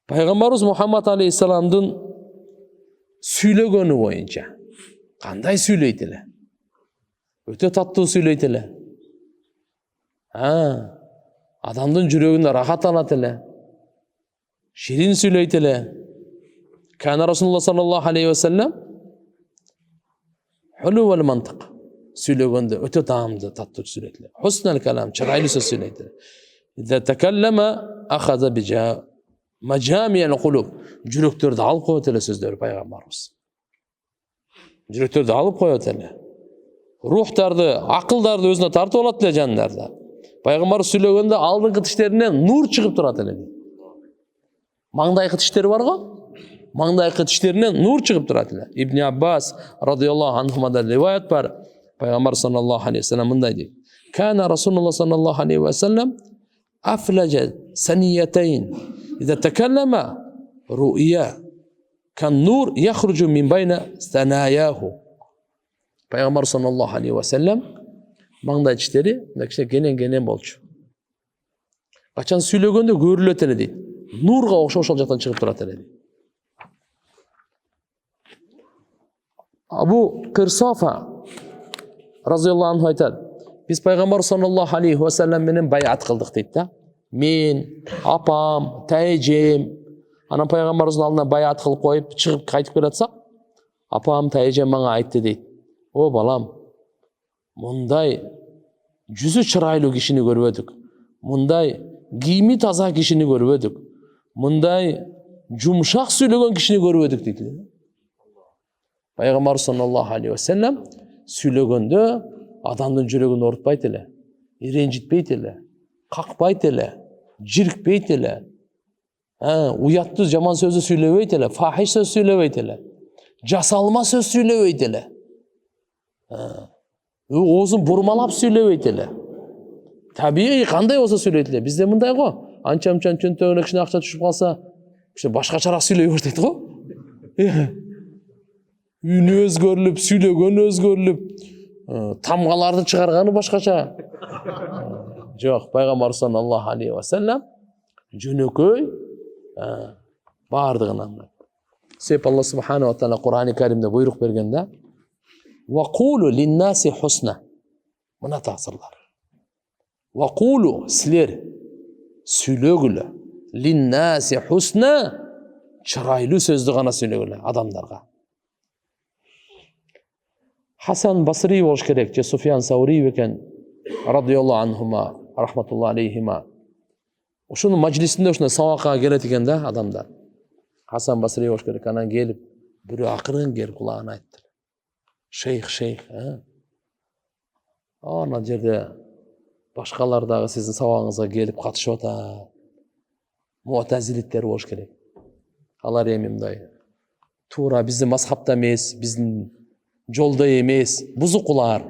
Пайгамбарыбыз Muhammed Aleyhisselam'dın сүйлөгөнү боюнча кандай сүйлөйт эле? Өтө таттуу сүйлөйт эле. Адамдын жүрөгүнө рахат алат эле. Ширин сүйлөйт эле. Кана Расулуллах саллаллаху алейхи ва саллям хулувал мантык. Сүйлөгөндө өтө таамдуу, таттуу сүйлөйт эле. Хуснал калам, чырайлуу сөз сүйлөйт эле. Иза такаллама ахаза бижа majami'al qulub. Жүрөктөрдү алып коет эле сөздөрү пайгамбарыбыз. Жүрөктөрдү алып коет эле. Рухтарды, акылдарды өзүнө тартып алат эле жандарда. Пайгамбар сүйлөгөндө алдыңкы тиштеринен нур чыгып турат эле. Маңдайкы тиштери бар го? Маңдайкы тиштеринен нур чыгып турат эле. Ибн Аббас радыйаллаху анхумадан риваят бар. Пайгамбар саллаллаху алейхи ва саллям мындай дейт. Кана Расулуллах саллаллаху алейхи ва саллям афлажа саниятайн. Иза такаллама ру'я кан нур яхруджу мин байна санаяху. Пайгамбар саллаллаху алейхи ва саллям маңдай тиштери мындай кенен болчу. Качан сүйлөгөндө көрүлөт эле дейт. Нурга окшош ошол жактан чыгып турат эле дейт. Абу Кырсафа разыйаллаху анху айтат. Биз пайгамбар саллаллаху алейхи ва саллям менен байат кылдык дейт да. Мен, апам, тайжем, анан пайгамбарыбыздын алдына байат кылып коюп, чыгып кайтып келатсак, апам, тайжем мага айтты дейт. О балам, мындай жүзү чырайлуу кишини көрбөдүк. Мындай кийими таза кишини көрбөдүк. Мындай жумшак сүйлөгөн кишини көрбөдүк дейт. Пайгамбар саллаллаху алейхи ва саллям сүйлөгөндө адамдын жүрөгүн оорутпайт эле, ренжитпейт эле, какпайт эле, жирикпейт эле. Уяттуу жаман сөздү сүйлөбөйт эле, фахиш сөз сүйлөбөйт эле. Жасалма сөз сүйлөбөйт эле. Оозун бурмалап сүйлөбөйт эле. Табигый кандай болсо сүйлөйт эле. Бизде мындай го. Анча-мынча чөнтөгүнө кичине акча түшүп калса, башкачараак сүйлөй берет го. Үнү өзгөрүлүп, сүйлөгөнү өзгөрүлүп, тамгаларды чыгарганы башкача. Жок, пайгамбар саллаллаху алейхи ва саллям жөнөкөй бардыгынан. Себеп Алла субханаху ва таала Кур'ан-ы Каримде буйрук берген да. Вакулу линнаси хусна. Мына таасырлар. Вакулу силер сүйлөгүлө линнаси хусна, чырайлуу сөздү гана сүйлөгүлө адамдарга. Хасан Басри болуш керек, же Суфьян Саури бекен радыйаллаху анхума, рахматуллаху алейхима. Ушунун мажлисинде ушундай сабакка келет экен да адамдар. Хасан Басри болуш керек, анан келип, бирөө акырын келип кулагына айтты. Шейх, ана жерде башкалар дагы сиздин сабагыңызга келип катышып атат. Муътазилиттер болуш керек. Алар эми мындай туура биздин мазхабта эмес, биздин жолдо эмес, бузукулар.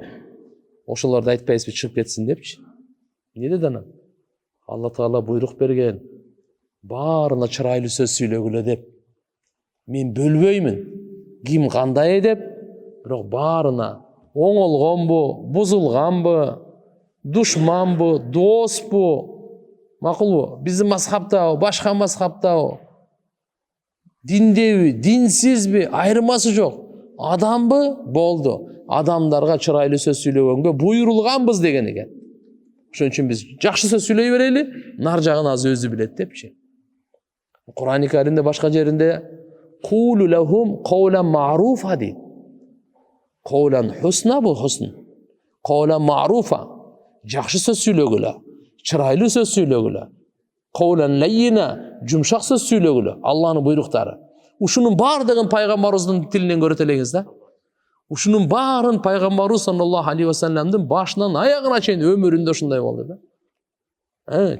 Ошолорду айтпайсызбы, чыгып кетсин депчи. Не деди анан? Алла Таала буйрук берген. Баарына чырайлуу сөз сүйлөгүлө деп. Мен бөлбөймүн. Ким кандай деп, бирок баарына оңолгонбу, бузулганбы, душманбы, доспу, макулбу? Биздин мазхабтабы, башка мазхабтабы, диндеби, динсизби, айырмасы жок. Адамбы? Болду. Адамдарга чырайлуу сөз сүйлөгөнгө буйрулганбыз деген экен. Ошон үчүн биз жакшы сөз сүйлөй берели, нар жагын аз өзү билет депчи. Кур'ан-ы Каримде башка жеринде кулу лахум каулан ма'руфа дейт. Каулан хусна бул хусн. Каулан ма'руфа. Жакшы сөз сүйлөгүлө, чырайлуу сөз сүйлөгүлө. Каулан лайина, жумшак сөз сүйлөгүлө. Алланын буйруктары. Ушунун бардыгын пайгамбарыбыздын тилинен көрөт элеңиз да. Ушунун баарын пайгамбарыбыз саллаллаху алейхи ва саллямдын башынан аягына чейин өмүрүндө ушундай болду да.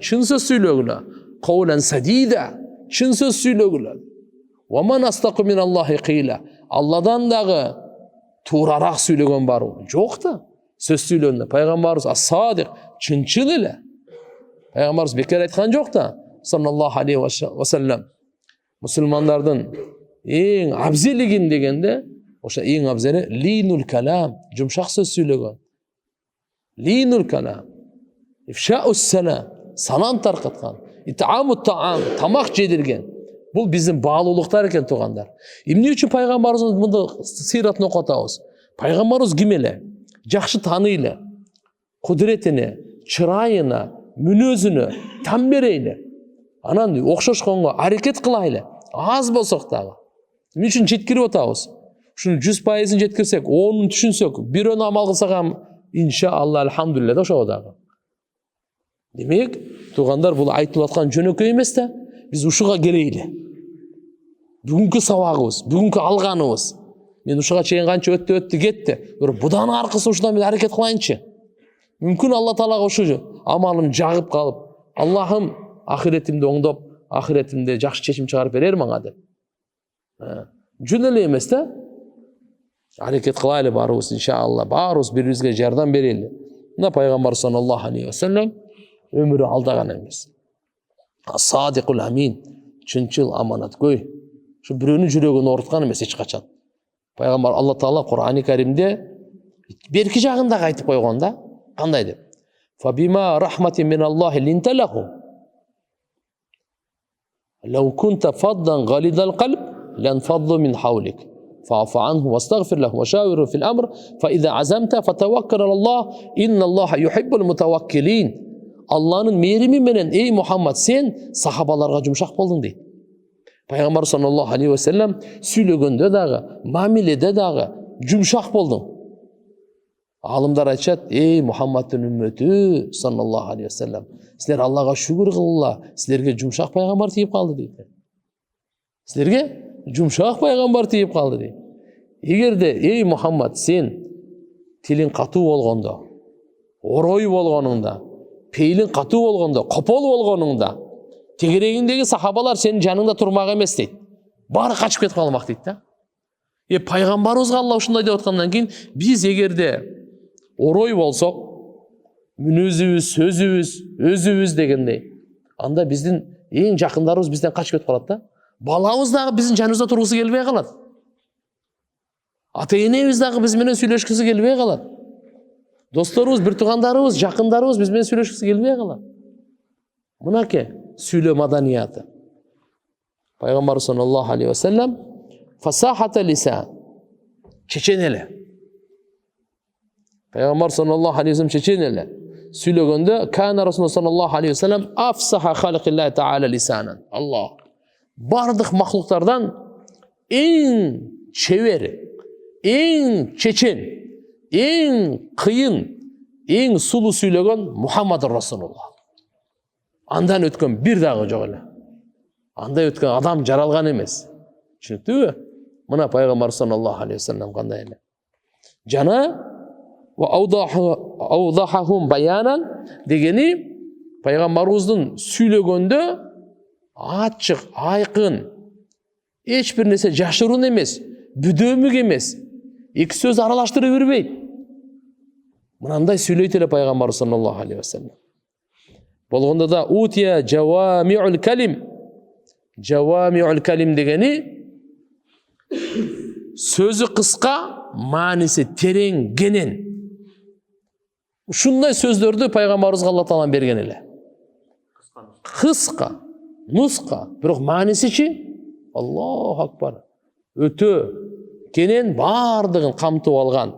Чын сөз сүйлөгүлө. Каулан садида, чын сөз сүйлөгүлө. Ва ман астaqu миналлахи кыйла. Алладан дагы туурарак сүйлөгөн барбы? Жок да. Сөз сүйлөгөндө пайгамбарыбыз ас-садик, чынчыл эле. Пайгамбарыбыз бекер айткан жок да. Саллаллаху алейхи ва саллям. Мусулмандардын эң абзелигин дегенде, ошо эң абзели линул калам, жумшак сөз сүйлөгөн. Линул калам. Ифшаус салам, салам таркаткан. Ит'амут таам, тамак жедирген. Бұл біздің bağlılıqtar екен туғандар. Эмне үчүн пайгамбарыбыз мындай сыйратын окутабыз? Пайгамбарыбыз ким эле? Жакшы таныйлы. Кудретине, чырайына, мүнөзүнө там берейлі. Анан окшошконго аракет кылайлы. Аз болсок дагы. Эмне үчүн жеткирип атабыз? Шуну 100%-ын жеткирсек, 10-ун түшүнсөк, бирөөнү амал кылсак ham иншаалла алхамдулилля да ошого дагы. Демек, туғандар бұл айтылып аткан жөнөкөй эмес да, биз ушуга келейли. Бүгүнкү сабагыбыз, бүгүнкү алганыбыз. Мен ушуга чейин канча өттү кетти. Бирок будан аркысы ушудан мен аракет кылайынчы. Мүмкүн Алла Таалага ушу амалым жагып калып, Аллахым ахиретимди оңдоп, ахиретимде жакшы чечим чыгарып берер мага деп. Жөн эле эмес да. Аракет кылайлы барыбыз иншаалла, барыбыз бири-бирибизге жардам берели. Мына пайгамбар саллаллаху алейхи ва саллям өмүрү алдаган эмес. Садикул амин, чынчыл аманаткөй. Şu бирөөнүн жүрөгүн оорткан эмес эч качан. Пайгамбар Алла Таала Кур'ани Каримде берки жагында айтып койгон да. Кандай деп? Фабима рахматин миналлахи линта лаху. Лау кунта фаддан галидал қалб ланфадду мин хаулик. Фа'фу анху вастагфир лаху ва шавиру фил амр фа иза азамта фатаваккал алаллах инналлаха юхиббул мутаваккилин. Алланын мээрими менен ey Muhammad сен сахабаларга жумшак болдуң дейт. Пайгамбар саллаллаху алейхи ва саллям сүйлөгөндө дагы, мамиледе дагы жумшак болдуң. Алымдар айтышат, ey Muhammad'ın ümmeti sallallahu aleyhi ve sellem. Sizler Allah'a şükür kılırlar. Sizlerge jumşak peygamber tiyip kaldı deydi. Sizlerge jumşak peygamber tiyip kaldı deydi. Eğer de ey Muhammed sen tilin katı olganda, oroy olganında, peylin katı olganda, kopol olganında, tegeregindeki sahabalar senin canında turmak emez deydi. Bari kaçıp ketip kalmak deydi da. Peygamberimiz Allah ушундай деп аткандан кийин биз эгерде орой болсок, мүнөзүбүз, сөзүбүз, өзүбүз дегендей, анда биздин эң жакындарыбыз бизден качып кетип калат да. Балабыз дагы биздин жаныбызда тургусу келбей калат. Ата-энебиз дагы биз менен сүйлөшкүсү келбей калат. Досторубуз, бир туугандарыбыз, жакындарыбыз биз менен сүйлөшкүсү келбей калат. Мынакей сүйлөө маданияты. Пайгамбар саллаллаху алейхи ва саллям фасахата лисан. Чечен эле. Пайгамбар саллаллаху алейхи ва саллям чечен эле. Сүйлөгөндө кана Расулуллах саллаллаху алейхи ва саллям афсаха халқиллахи таала лисанан. Аллах. Бардык махлуктардан эң чебер, эң чечен, эң кыйын, эң сулуу сүйлөгөн Мухаммад Расулуллах. Андан өткөн бир дагы жок эле. Андай өткөн адам жаралган эмес. Түшүнүктүүбү? Мына пайгамбар саллаллаху алейхи ва саллям кандай эле. Жана ва аудахахум баянан дегени пайгамбарыбыздын сүйлөгөндө ачык, айкын, эч бир нерсе жашыруун эмес, бүдөмүк эмес, эки сөз аралаштырып бербейт. Мынандай сүйлөйт эле пайгамбар саллаллаху алейхи ва саллям. Болгондо да утия жавамиул калим. Жавамиул калим дегени сөзү кыска, мааниси терең, кенен. Ушундай сөздөрдү пайгамбарыбызга Алла Таала берген эле. Кыска, нуска, бирок маанисичи Аллаху акбар. Өтө кенен бардыгын камтып алган.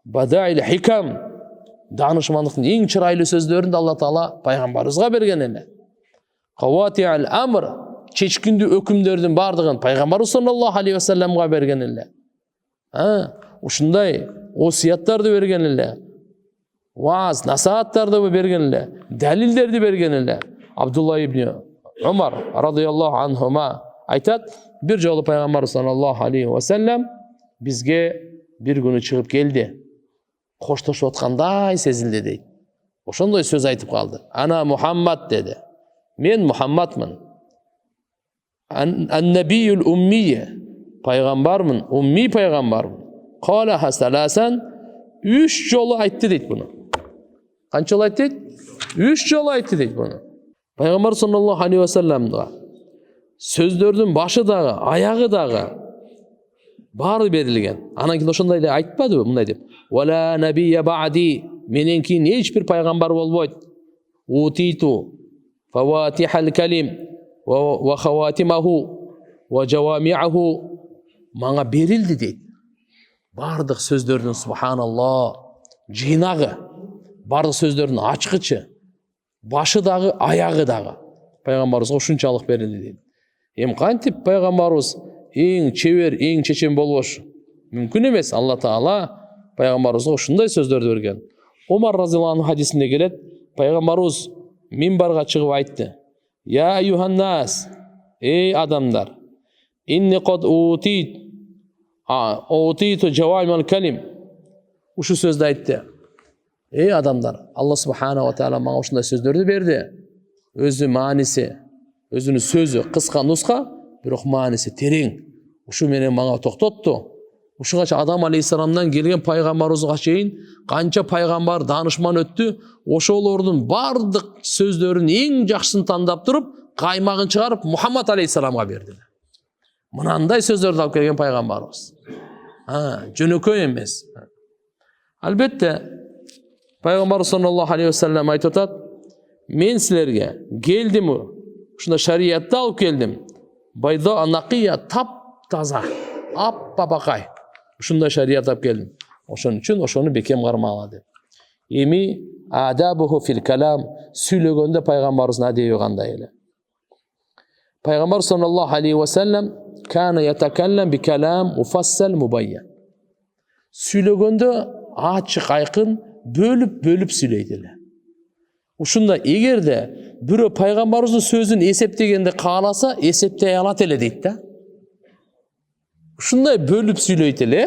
Бадаил хикам, данышмандыктын эң чырайлуу сөздөрүн Алла Таала пайгамбарыбызга берген эле. Каватиал амр, чечкиндүү өкүмдөрдүн бардыгын пайгамбарыбыз саллаллаху алейхи ва салламга берген эле. Ушундай осияттарды берген эле. Ваз, насааттарды берген эле. Далилдерди берген эле. Абдулла ибн Умар радыйаллаху анхума айтат, бир жолу пайгамбар саллаллаху алейхи ва саллям бизге бир күнү чыгып келди. Коштошуп аткандай сезилди дейт. Ошондой сөз айтып калды. Ана Мухаммад деди. Мен Мухаммадмын. Ан-набиюл уммие. Пайгамбармын, умми пайгамбармын. Кала хасаласан 3 жолу айтты дейт буну. Канча жолу айтты дейт? 3 жолу айтты дейт буну. Пайгамбар саллаллаху алейхи ва салламга сөздөрдүн башы дагы, аягы дагы баары берилген. Анан кийин ошондой эле айтпадыбы мындай деп. Вала набия ба'ди. Менен кийин эч бир пайгамбар болбойт. Утиту фаватихал калим. ve havatimahu ve cevami'ahu manga berildi deydi. Бардық сөздердің субханалла жинағы, бардық сөздердің ашқычы, башы дағы, аяғы дағы пайғамбарымызға ушунчалык берилди дейт. Кантип пайғамбарыбыз эң чебер, эң чечен болбошу мүмкүн эмес. Алла Таала пайғамбарыбызга ушундай сөздөрдү берген. Омар разияллаху анху хадисинде келет, пайғамбарыбыз минбарга чыгып айтты: "Я айюханнас, эй адамдар, инни код утиту жавамил калим." Ушу сөздү айтты. Эй адамдар, Алла субханаху ва таала мага ушундай сөздөрдү берди. Өзү мааниси, өзүнүн сөзү кыска нуска, бирок мааниси терең. Ушу менен мага токтотту. Ушугача Адам алейхиссаламдан келген пайгамбарыбызга чейин канча пайгамбар, данышман өттү. Ошолордун бардык сөздөрүнүн эң жакшысын тандап туруп, каймагын чыгарып Мухаммад алейхиссаламга берди. Мынандай сөздөрдү алып келген пайгамбарыбыз. Жөнөкөй эмес. Албетте пайгамбар саллаллаху алейхи ва саллям айтып атат: "Мен силерге келдим, ушундай шариятты алып келдим. Байда анакия тап-таза, ап-бабакай. Ушундай шарият алып келдим. Ошон үчүн ошону бекем кармагыла" деп. Эми адабуху фил калам, сүйлөгөндө пайгамбарыбыздын адеби кандай эле? Пайгамбар саллаллаху алейхи ва саллям кана ятакаллам би калам муфассал мубайян. Сүйлөгөндө ачык айкын бөлүп сүйлөйт эле. Ушунда эгерде бирөө пайгамбарыбыздын сөзүн эсептегенде кааласа, эсептей алат эле дейт да. Ушундай бөлүп сүйлөйт эле,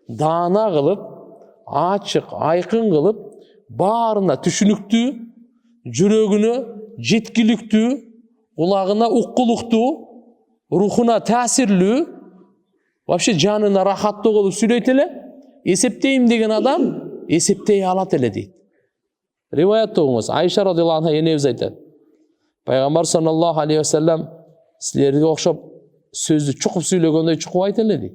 даана кылып, ачык, айкын кылып, баарына түшүнүктүү, жүрөгүнө жеткиликтүү, кулагына уккулуктуу, рухуна таасирлүү, вообще жанына рахаттуу кылып сүйлөйт эле. Эсептейм деген адам эсептей алат эле дейт. Риваятты окуңуз. Айша радиаллаху анха энебиз айтат: Пайгамбар саллаллаху алейхи ва саллям силерге окшоп сөздү чукуп сүйлөгөндөй чукуп айт эле дейт.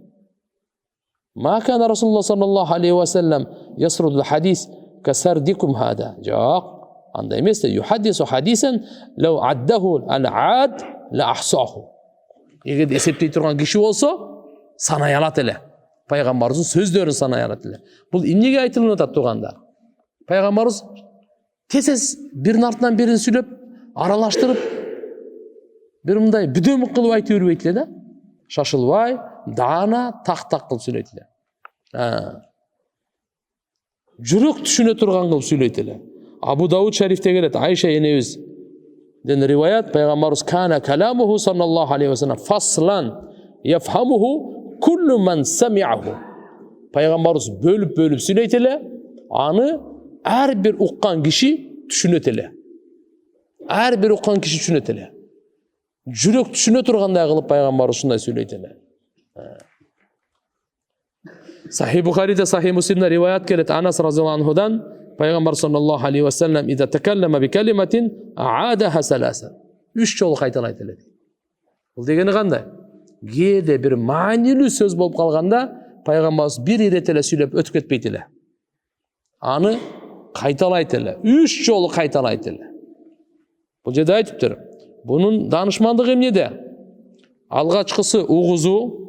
Ма кана Расулуллах саллаллаху алейхи ва саллям ясрудул хадис касардикум хада. Жок, андай эмес. Юхаддису хадисан лау аддаху ал-ад ла ахсаху. Эгер эсептей турган киши болсо, санай алат эле. Пайгамбарыбыздын сөздөрүн санай алат эле. Бул эмнеге айтылып атат турганда? Пайгамбарыбыз тез биринин артынан бирин сүйлөп, аралаштырып, бир мындай бүдөмүк кылып айтып бербейт эле да. Шашылбай, даана, так-так кылып сүйлөйт эле. Жүрөк түшүнө турган кылып сүйлөйт эле. Абу Дауд шарифте келет, Айша энебиз ден риваят, пайгамбарыбыз кана каламуху саллаллаху алейхи ва саллям фаслан яфхамуху куллу ман самиаху. Пайгамбарыбыз бөлүп сүйлөйт эле, аны ар бир уккан киши түшүнөт эле. Ар бир уккан киши түшүнөт эле. Жүрөк түшүнө тургандай кылып пайгамбарыбыз ушундай сүйлөйт эле. Сахih Бухариде, Сахih Муслимде риваят келет, Анас разияллаху анхудан, пайгамбар саллаллаху алейхи ва саллям ида такаллама би калиматин аадаха саласа. 3 жолу кайталайт эле. Бул дегени кандай? Кээде бир маанилүү сөз болуп калганда, пайгамбарыбыз бир ирет эле сүйлөп өтүп кетпейт эле. Аны кайталайт эле. 3 жолу кайталайт эле. Бул жерде айтыптыр. Bunun danışmanlığı emnede? Algaçkısı uğuzu,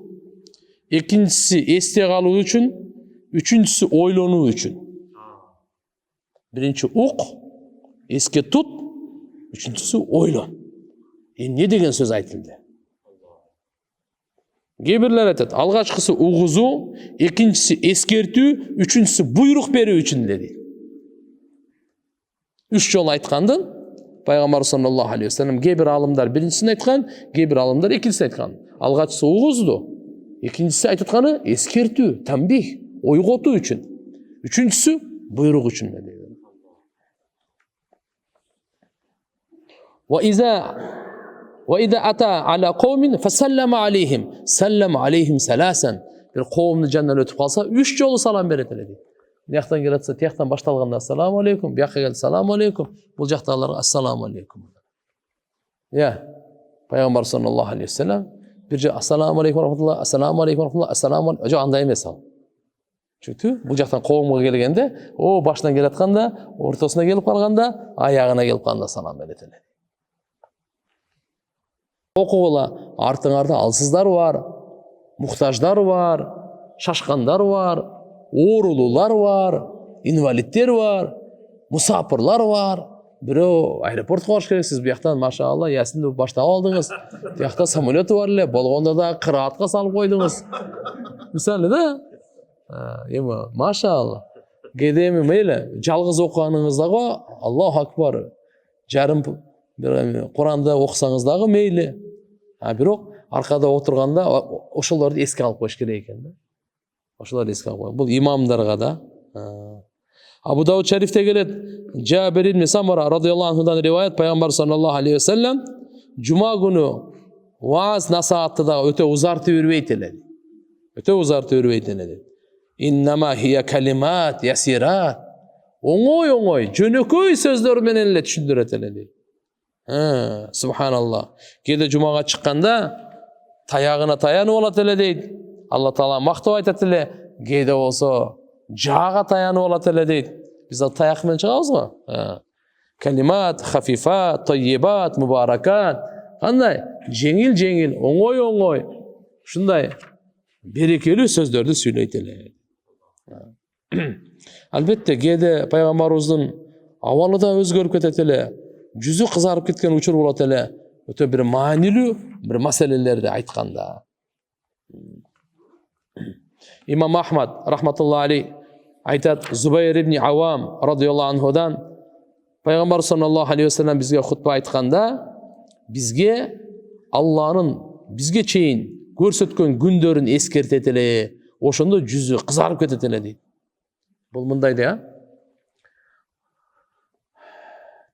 ikincisi esте kalуу üçün, üçüncüsü oylanуу üçün. Birinci uq, eske tut, üçüncüsü oylan. Ne degen söz aytıldı? Gebirler aytат, algaçkısı uğuzu, ikincisi eskertүү, üçüncüsü buyruk berүү üçün dedi. 3 жол айткандын Пайгамбар саллаллаху алейхи ва саллям кейбір алымдар биринчисин айткан, кейбір алымдар экинчисин айткан. Алгачысы угузду, экинчиси айтытканы эскертүү, тамбих, ойготуу үчүн. Үчүнчүсү буйрук үчүн dedi. Ve iza ata ala qawmin fasallama aleyhim, sallama aleyhim salasan. Bir qawmni jandan ötüp kalsa 3 жолу салам берет dedi. Яқтан келатса, тияқтан башталғанда ассаламу алейкум, бияққа келді саламу алейкум, бұл жақтағыларға ассаламу алейкум. Пайғамбар саллаллаху алейхи ва саллям bir же ассаламу алейкум рахматуллах, ассаламу алейкум рахматуллах, ассаламу алейкум. Жоқ, андай емес ал. Çünkü бұл жақтан қауымға келгенде, о башынан келатқанда, ортасына келіп қалғанда, аяғына келіп қалғанда салам берет. окугула, артыңарда алсыздар бар, муктаждар бар, шашкандар бар, оорулуулар бар, инвалидтер бар, мусапырлар бар. Бирөө аэропортко барыш керек, сиз бияктан машалла ясинди баштап алдыңыз. Биякта самолет бар эле, болгондо да кыраатка салып койдуңуз. Мисалы да. Эми машалла. Кээде эми мейли жалгыз окуганыңыз дагы Аллаху акбар. Жарым Куранда окусаңыз дагы мейли. Бирок аркада отурганда ошолорду эске алып коюш керек экен да. Ошолорду эске алып кой. Бул имамдарга да. Абу Дауд шарифте келет. Жабир ибн Самура радıyallahu anhuдан риваят, пайгамбар саллаллаху алейхи ва саллям жума күнү вааз насаатты да өтө узартып бербейт эле. Өтө узартып бербейт эле. Иннама хия калимат ясират. Оңой, жөнөкөй сөздөр менен эле түшүндүрөт эле. Субханаллах. Кээде жумага чыкканда таягына таянып алат эле дейт. Алла Таала мактап айтат эле. Кээде болсо жаага таянып алат эле дейт. Биз ал таяк менен чыгабыз го. Калимат, хафифат, тайибат, мубаракат. Кандай? Жеңил, оңой. Ушундай берекелүү сөздөрдү сүйлөйт эле. Албетте кээде пайгамбарыбыздын абалы да өзгөрүп кетет эле. Жүзү кызарып кеткен учур болот эле. Өтө бир маанилүү бир маселелерди айтканда. Имам Ахмад рахматуллахи алейх айтат, Зубайр ибн Авам радıyallahu анхудан пайгамбар саллаллаху алейхи ва саллям бизге хутба айтканда, бизге Алланын бизге чейин көрсөткөн күндөрүн эскертет эле. Ошондо жүзү кызарып кетет эле дейт. Бул мындай да.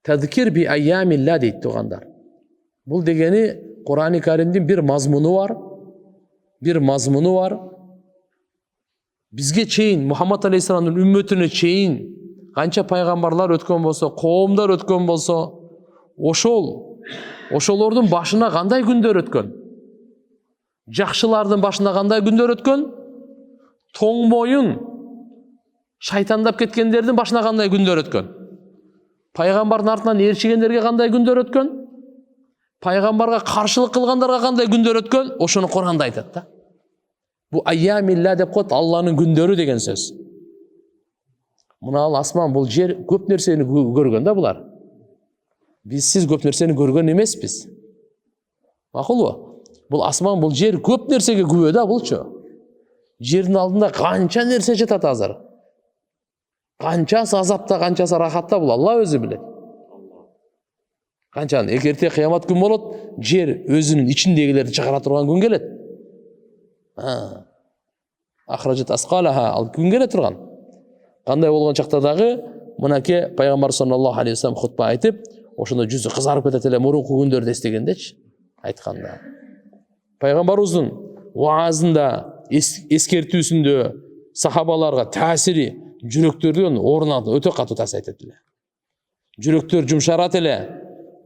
Тадкир би айямилла дейт тугандар. Бул дегени Кур'ан-ы Каримдин бир мазмуну бар. Бизге чейин Мухаммад алейхиссаламдын үммөтүнө чейин канча пайгамбарлар өткөн болсо, коомдор өткөн болсо, ошолордун башына кандай күндөр өткөн? Жакшылардын башына кандай күндөр өткөн? Тоң моюн шайтандап кеткендердин башына кандай күндөр өткөн? Пайгамбардын артынан ээрчигендерге кандай күндөр өткөн? Пайгамбарга каршылык кылгандарга кандай күндөр өткөн? Ошону Кур'анда айтат да. Бу айямилла деп коет, Алланын күндөрү деген сөз. Мына ал асман, бул жер көп нерсени көргөн да булар. Сиз көп нерсени көргөн эмеспиз. Макулбу? Бул асман, бул жер көп нерсеге күбө да булчу. Жердин алдында канча нерсе жатат азыр. Канчасы азапта, канчасы рахатта, бул Алла өзү билет. Канчаны эгерде кыямат күн болот, жер өзүнүн ичиндегилерди чыгара турган күн келет. Ахражат асқалаха, ал күн келе турган. Кандай болгон чакта дагы мынаке пайгамбар саллаллаху алейхи ва саллям хутба айтып, ошондо жүзү кызарып кетет эле, мурунку күндөрдү эстегендечи айтканда. Пайгамбарыбыздын ваазында, эскертүүсүндө сахабаларга таасири жүрөктөрдүн орунан өтө катуу таасир айтат эле. Жүрөктөр жумшарат эле,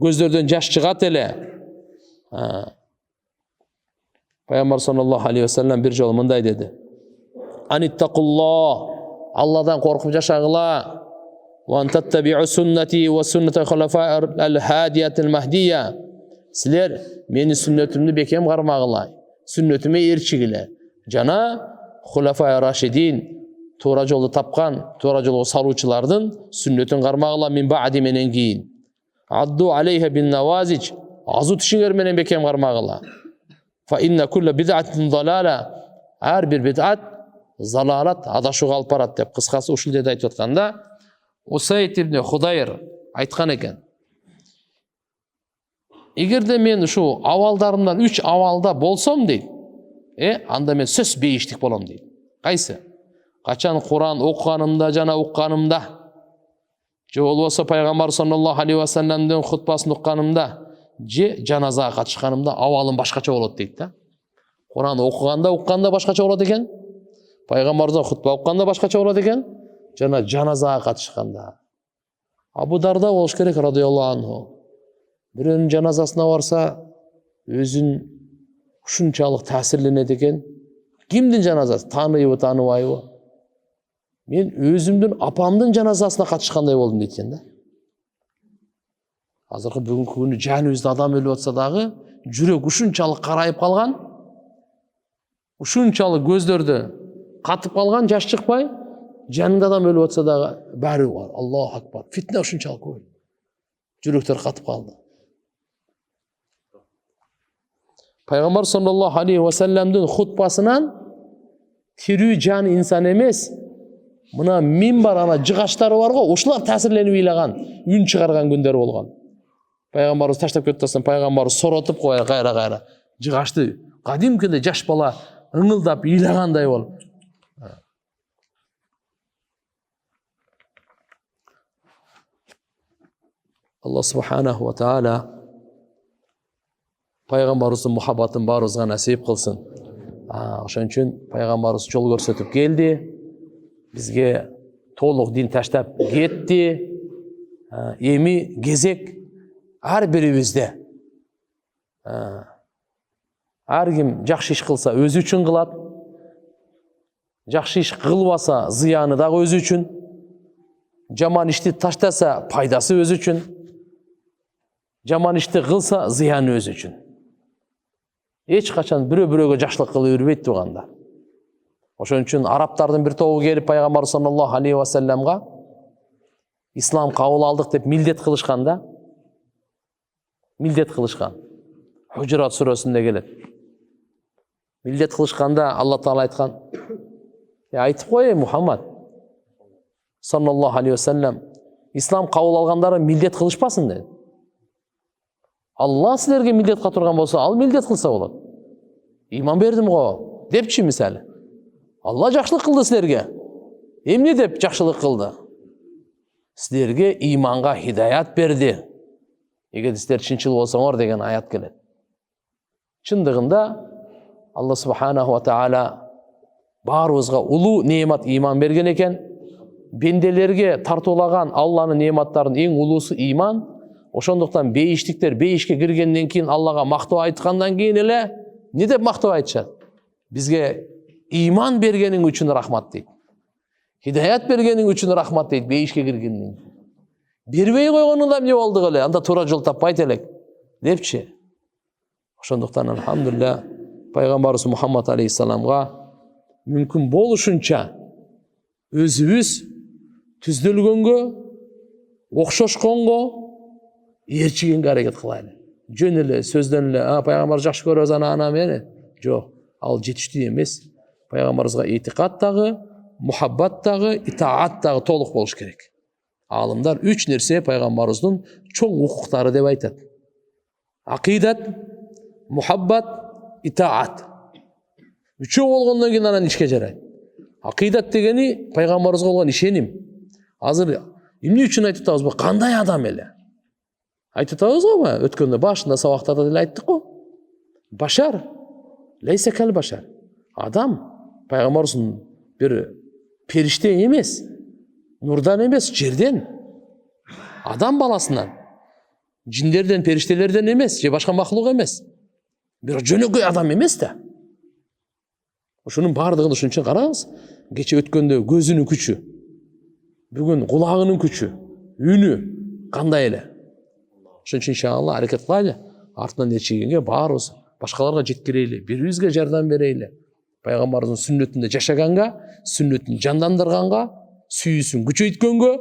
көздөрдөн жаш чыгат эле. Пайгамбар саллаллаху алейхи ва саллям бир жолу мындай деди. Аниттакуллах, Алладан коркуп жашагыла. Ва антаттабиу суннати ва сунната хулафаир ал-хадиятил махдия. Силер менин сүннөтүмдү бекем кармагыла, сүннөтүмө ээрчигиле. Жана хулафаи рашидин, туура жолду тапкан, туура жолго салуучулардын сүннөтүн кармагыла мин баъди менен кийин. Адду алейха бин навазич, азу тишиңер менен бекем кармагыла. Фа инна кулла бид'атин залала, ар бир бид'ат залалат, адашууга алып барат деп кыскасы ушул жерде айтып атканда, Усайд ибн Худайр айткан экен. Эгерде мен ушу авалдарымдан 3 авалда болсом дейт, анда мен сөз бейиштик болом дейт. Кайсы? Качан Кур'ан окуганымда жана укканымда, же болбосо пайгамбар саллаллаху алейхи ва салламдын хутбасын укканымда, же жаназага катышканымда авалым башкача болот дейт да. Кур'ан окуганда, укканда башкача болот экен. Пайгамбардан хутба укканда башкача болот экен. Жана жаназага катышканда. Абу Дарда болуш керек радıyallahu анху. Бирөөнүн жаназасына барса, өзүн ушунчалык таасирленет экен. Кимдин жаназасы? Тааныйбы, тааныбайбы? Мен өзүмдүн апамдын жаназасына катышкандай болдум дейт экен да. Азыркы бүгүнкү күнү жаныбызда адам өлүп атса дагы, жүрөк ушунчалык карайып калган, ушунчалык көздөрдө катып калган, жаш чыкпай, жанында адам өлүп атса дагы баары Аллаху акбар. Фитне ушунчалык көп. Жүрөктөр катып калды. Пайгамбар саллаллаху алейхи ва салламдын хутбасынан тирүү жан инсан эмес, мына минбар ана жыгачтары бар го, ушулар таасирленип ыйлаган, үн чыгарган күндөр болгон. Пайгамбарыбыз таштап кетип атсан, пайгамбарыбыз соротуп коер кайра-кайра. Жыгачты кадимкиде жаш бала ыңылдап ыйлагандай болуп. Аллах субханаху ва таала пайгамбарыбыздын мухаббатын баарыбызга насип кылсын. Ошон үчүн пайгамбарыбыз жол көрсөтүп келди. Бизге толук дин таштап кетти. Эми кезек ар бирибизде. Ар ким жакшы иш кылса өзү үчүн кылат. Жакшы иш кылбаса зыяны дагы өзү үчүн. Жаман ишти таштаса пайдасы өзү үчүн. Жаман ишти кылса зыяны өзү үчүн. Эч качан бирөө-бирөөгө жакшылык кылып жүрбөйт туганда. Ошон үчүн арабтардын бир тобу келип пайгамбар саллаллаху алейхи ва салламга ислам кабыл алдык деп милдет кылышканда, милдет кылышкан. Худжурат сүрөсүндө келет. Милдет кылышканда Алла Таала айткан: айтып кой, Мухаммад саллаллаху алейхи ва саллам, ислам кабыл алгандары милдет кылышпасын dedi. Алла силерге милдет катырган болсо, ал милдет кылса болот. Иман бердим го депчи мисалы. Алла жакшылык кылды силерге. Эмне деп жакшылык кылды? Силерге иманга хидаят берди. Эгер силер чынчыл болсоңор деген аят келет. Чындыгында Алла субханаху ва таала баарыбызга улуу неемат иман берген экен. Бенделерге тартуулаган Алланын неематтарынын эң улуусу иман. Ошондуктан бейиштиктер бейишке киргенден кийин Аллага мактоо айткандан кийин эле не деп мактоо айтышат? Бизге иман бергениң үчүн рахмат дейт. Хидаят бергениң үчүн рахмат дейт бейишке киргенден кийин. Бербей койгонунда эмне болду эле? Анда туура жол таппайт элек депчи. Ошондуктан алхамдулилля пайгамбарыбыз Мухаммад алейхиссаламга мүмкүн болушунча өзүбүз түздөлгөнгө, окшошконго ээрчигенге аракет кылайлы. Жөн эле сөздөн эле пайгамбар жакшы көрөбүз ана мени. Жок, ал жетиштүү эмес. Пайгамбарыбызга этикат дагы, мухаббат дагы, итаат дагы толук болуш керек. Алымдар 3 нерсе пайгамбарыбыздын чоң укуктары деп айтат. Акидат, мухаббат, итаат. Үчөө болгондон кийин анан ишке жарайт. Акидат дегени пайгамбарыбызга болгон ишеним. Азыр эмне үчүн айтып атабызбы? Кандай адам эле? Айтып атабызбы? Өткөндө башында сабактарда деле айттык го. Башар лейса кал башар. Адам пайгамбарыбыздын бир периште эмес, нурдан эмес, жерден. Адам баласынан. Жиндерден, периштелерден эмес, же башка махлук эмес. Бир жөнөкөй адам эмес да. Ошонун бардыгын ушун үчүн караңыз. Кече өткөндө көзүнүн күчү, бүгүн кулагынын күчү, үнү кандай эле. Ошон үчүн иншалла аракет кылайлы. Артынан ээрчигенге баарыбыз башкаларга жеткирейли, бири-бирибизге жардам берейли. Пайгамбарыбыздын сүннөтүндө жашаганга, сүннөтүн жандандырганга, сүйүүсүн күчөйткөнгө,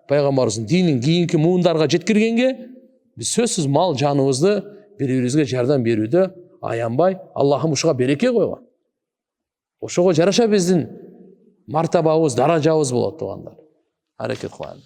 пайгамбарыбыздын динин кийинки муундарга жеткиргенге биз сөзсүз мал жаныбызды бири-бирибизге жардам берүүдө аянбай, Аллахым ушуга береке койгон. Ошого жараша биздин мартабабыз, даражабыз болот тугандар. Аракет кылайлы.